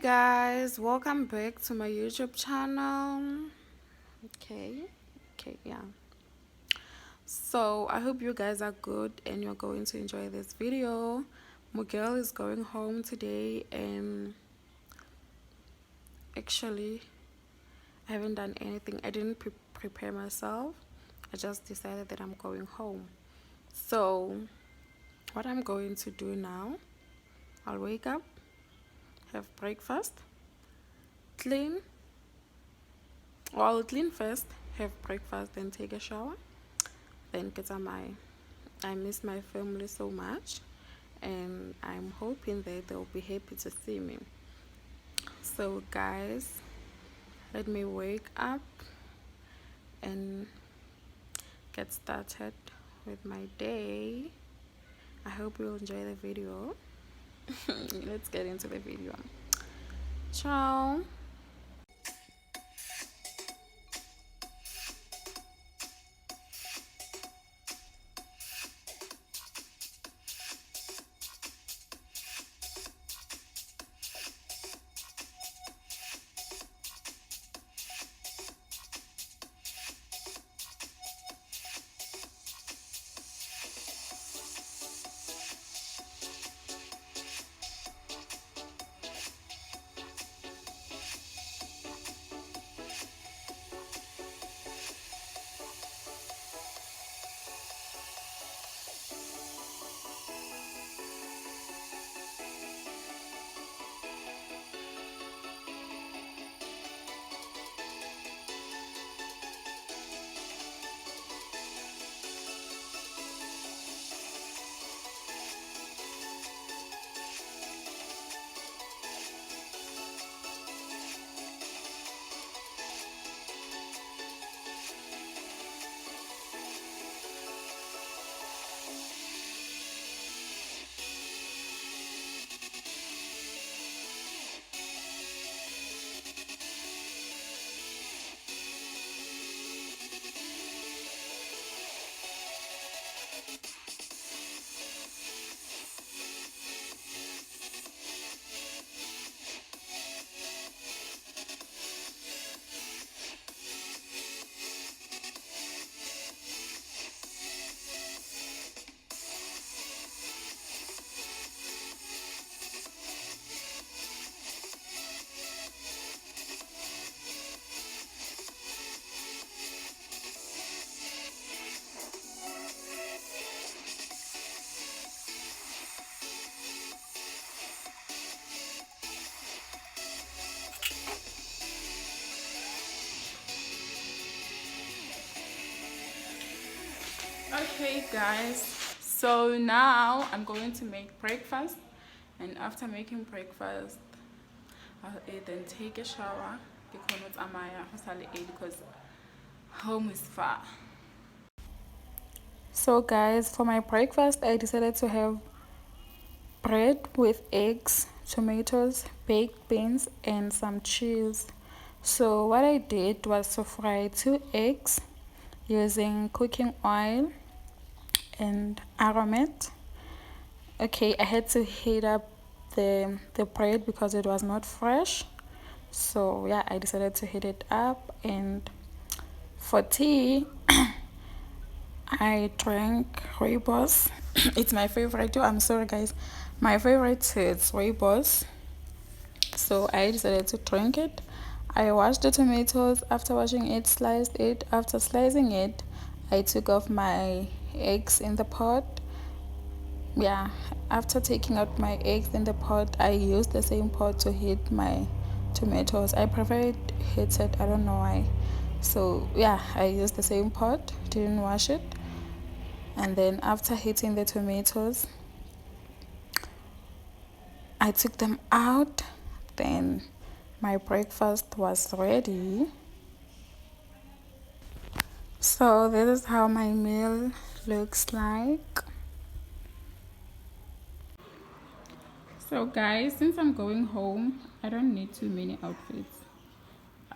Guys, welcome back to my YouTube channel. Yeah. So I hope you guys are good and you're going to enjoy this video. My girl is going home today, and actually I haven't done anything. I didn't prepare myself. I just decided that I'm going home. So what I'm going to do now, I'll wake up, have breakfast, clean. Well, I'll clean first, have breakfast, then take a shower, then get on my. I miss my family so much, and I'm hoping that they'll be happy to see me. So guys, let me wake up and get started with my day. I hope you'll enjoy the video. Let's get into the video. Ciao. Okay guys, so now I'm going to make breakfast, and after making breakfast I'll then take a shower because home is far. So guys, for my breakfast I decided to have bread with eggs, tomatoes, baked beans, and some cheese. So what I did was to fry 2 eggs using cooking oil and aromat. Okay, I had to heat up the bread because it was not fresh. So yeah, I decided to heat it up, and for tea I drank rooibos. It's my favorite too. I'm sorry guys, my favorite is rooibos. So I decided to drink it. I washed the tomatoes. After washing it, sliced it. After slicing it, I took off my eggs in the pot. Yeah, after taking out my eggs in the pot, I used the same pot to heat my tomatoes. I prefer it heated, I don't know why. So yeah, I used the same pot, didn't wash it. And then after heating the tomatoes, I took them out. Then my breakfast was ready. So this is how my meal looks like. So guys, since I'm going home, I don't need too many outfits.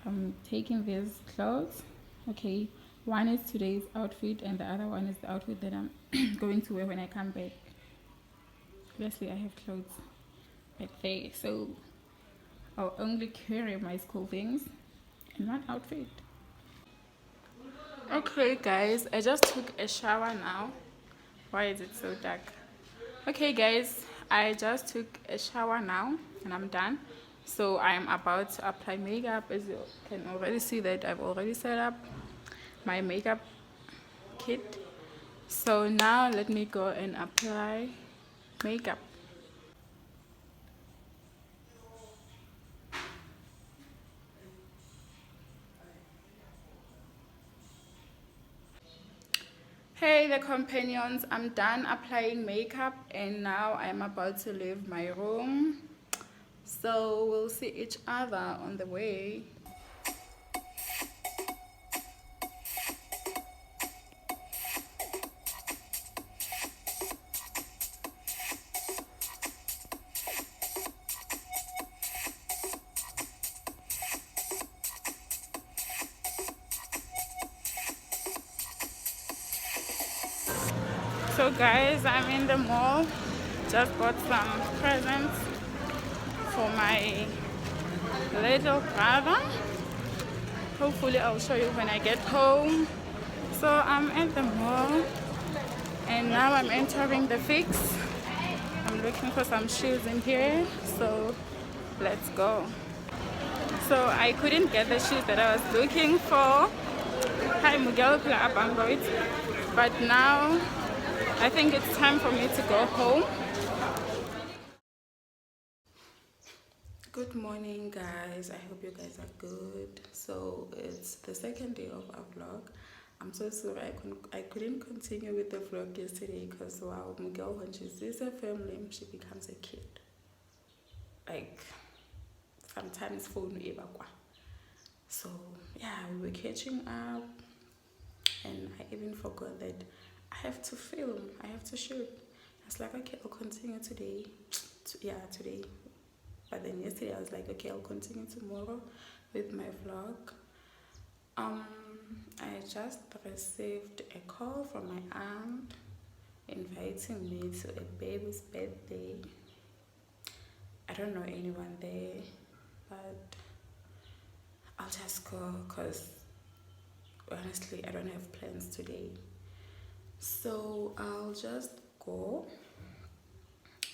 I'm taking these clothes. Okay, one is today's outfit and the other one is the outfit that I'm going to wear when I come back. Obviously I have clothes back there, so I'll only carry my school things in one outfit. Okay, guys, I just took a shower now. Why is it so dark? Okay, guys, I just took a shower now and I'm done. So I'm about to apply makeup. As you can already see that I've already set up my makeup kit. So now let me go and apply makeup. Hey the companions, I'm done applying makeup and now I'm about to leave my room. So we'll see each other on the way. So guys, I'm in the mall. Just bought some presents for my little brother. Hopefully I'll show you when I get home. So I'm at the mall and now I'm entering the fix. I'm looking for some shoes in here, so let's go. So I couldn't get the shoes that I was looking for. Hi Miguel Bangoit. But now I think it's time for me to go home. Good morning guys, I hope you guys are good. So it's the second day of our vlog. I'm so sorry I couldn't continue with the vlog yesterday because wow, Miguel, when she sees her family she becomes a kid. Like sometimes phone evakwa. So yeah, we were catching up and I even forgot that I have to film, I have to shoot. I was like, okay, I'll continue today. Yeah, today. But then yesterday I was like, okay, I'll continue tomorrow with my vlog. Um, I just received a call from my aunt inviting me to a baby's birthday. I don't know anyone there, but I'll just go because honestly I don't have plans today. So I'll just go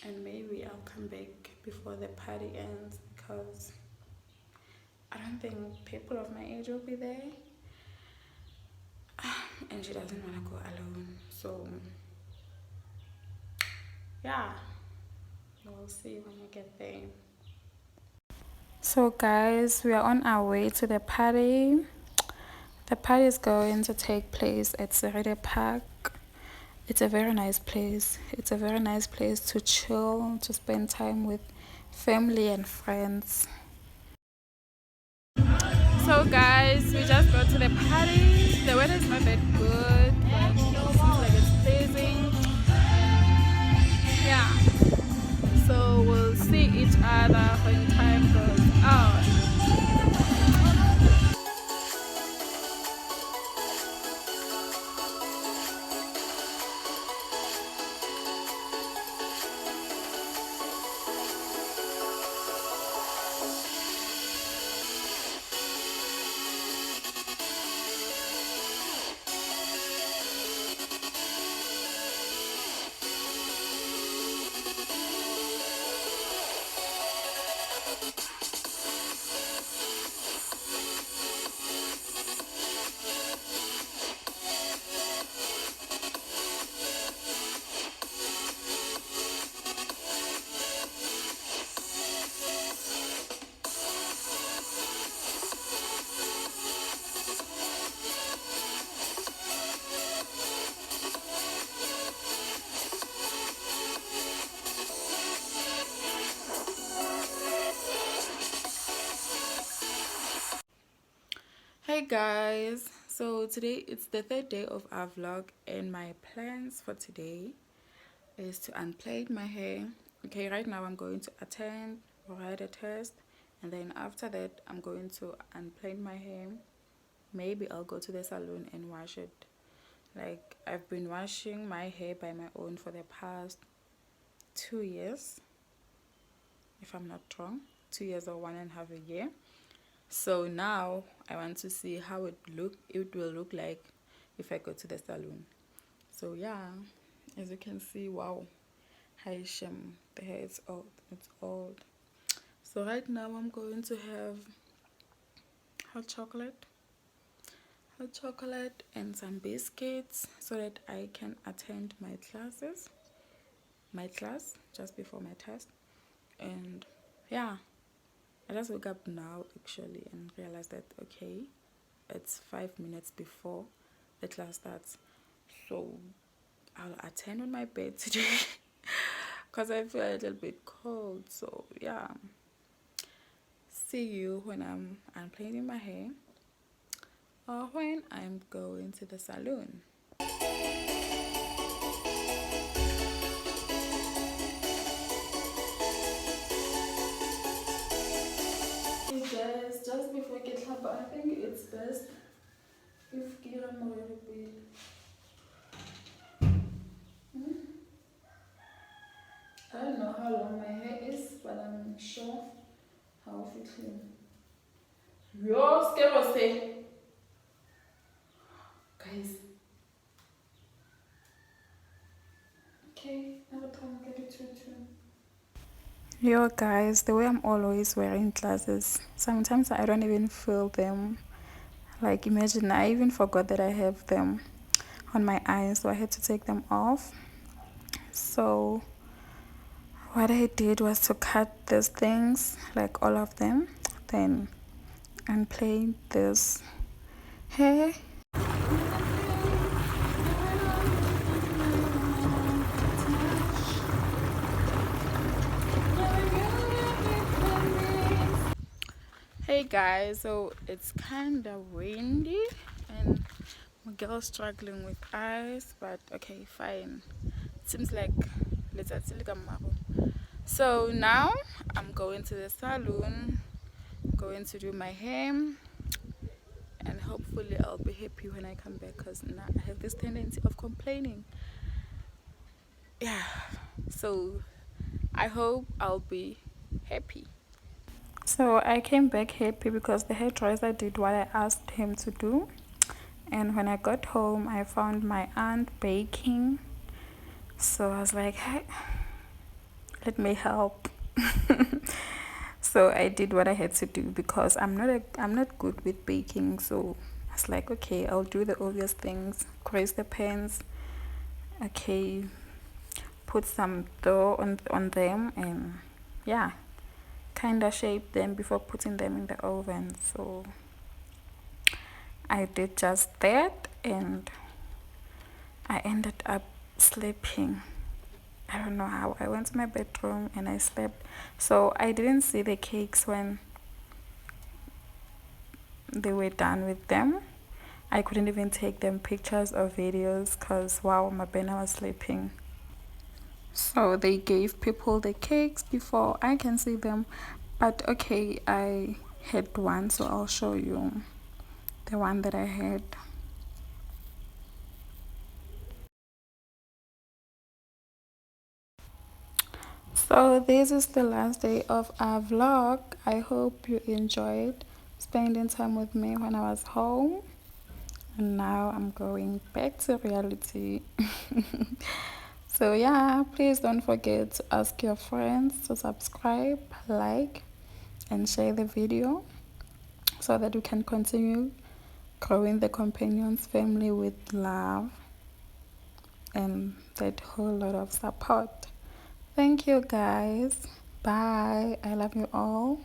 and maybe I'll come back before the party ends because I don't think people of my age will be there. And she doesn't want to go alone. So yeah, we'll see when I get there. So guys, we are on our way to the party. The party is going to take place at Serede Park. It's a very nice place. It's a very nice place to chill, to spend time with family and friends. So guys, we just got to the party. The weather is not that good, but it seems like it's pleasing. Yeah. So we'll see each other when time goes on. Hey guys, so today it's the third day of our vlog and my plans for today is to unplait my hair. Okay, right now I'm going to attend or write a test and then after that I'm going to unplait my hair. Maybe I'll go to the salon and wash it. Like I've been washing my hair by my own for the past 2 years if I'm not wrong. 2 years or 1.5 years. So now I want to see how it will look like if I go to the salon. So yeah, as you can see, wow, hi Shem, the hair is old, it's old. So right now I'm going to have hot chocolate and some biscuits so that I can attend my class just before my test. And yeah, I just woke up now actually and realized that okay, it's 5 minutes before the class starts. So I'll attend on my bed today because I feel a little bit cold. So yeah, see you when I'm unplaiting my hair or when I'm going to the salon. Hey guys, just before I get up, I think it's best if Kira already paid. I don't know how long my hair is, but I'm sure how it clean. Yo, say, guys. Okay, now time get it to. Yo guys, the way I'm always wearing glasses, sometimes I don't even feel them. Like imagine I even forgot that I have them on my eyes, so I had to take them off. So what I did was to cut these things, like all of them, then unplait this hair. Hey guys, so it's kind of windy and my girl's struggling with eyes, but okay, fine. It seems like let's so now I'm going to the salon, going to do my hair, and hopefully I'll be happy when I come back because now I have this tendency of complaining. Yeah, so I hope I'll be happy. So I came back happy because the hairdresser did what I asked him to do. And when I got home, I found my aunt baking. So I was like, hey, let me help. So I did what I had to do because I'm not good with baking. So I was like, okay, I'll do the obvious things. Grease the pans. Okay, put some dough on them and yeah, kind of shape them before putting them in the oven. So I did just that and I ended up sleeping. I don't know how. I went to my bedroom and I slept. So I didn't see the cakes when they were done with them. I couldn't even take them pictures or videos because wow, my Bena was sleeping. So they gave people the cakes before I can see them. But okay, I had one, so I'll show you the one that I had. So this is the last day of our vlog. I hope you enjoyed spending time with me when I was home. And now I'm going back to reality. So yeah, please don't forget to ask your friends to subscribe, like, and share the video so that we can continue growing the Companions family with love and that whole lot of support. Thank you guys. Bye. I love you all.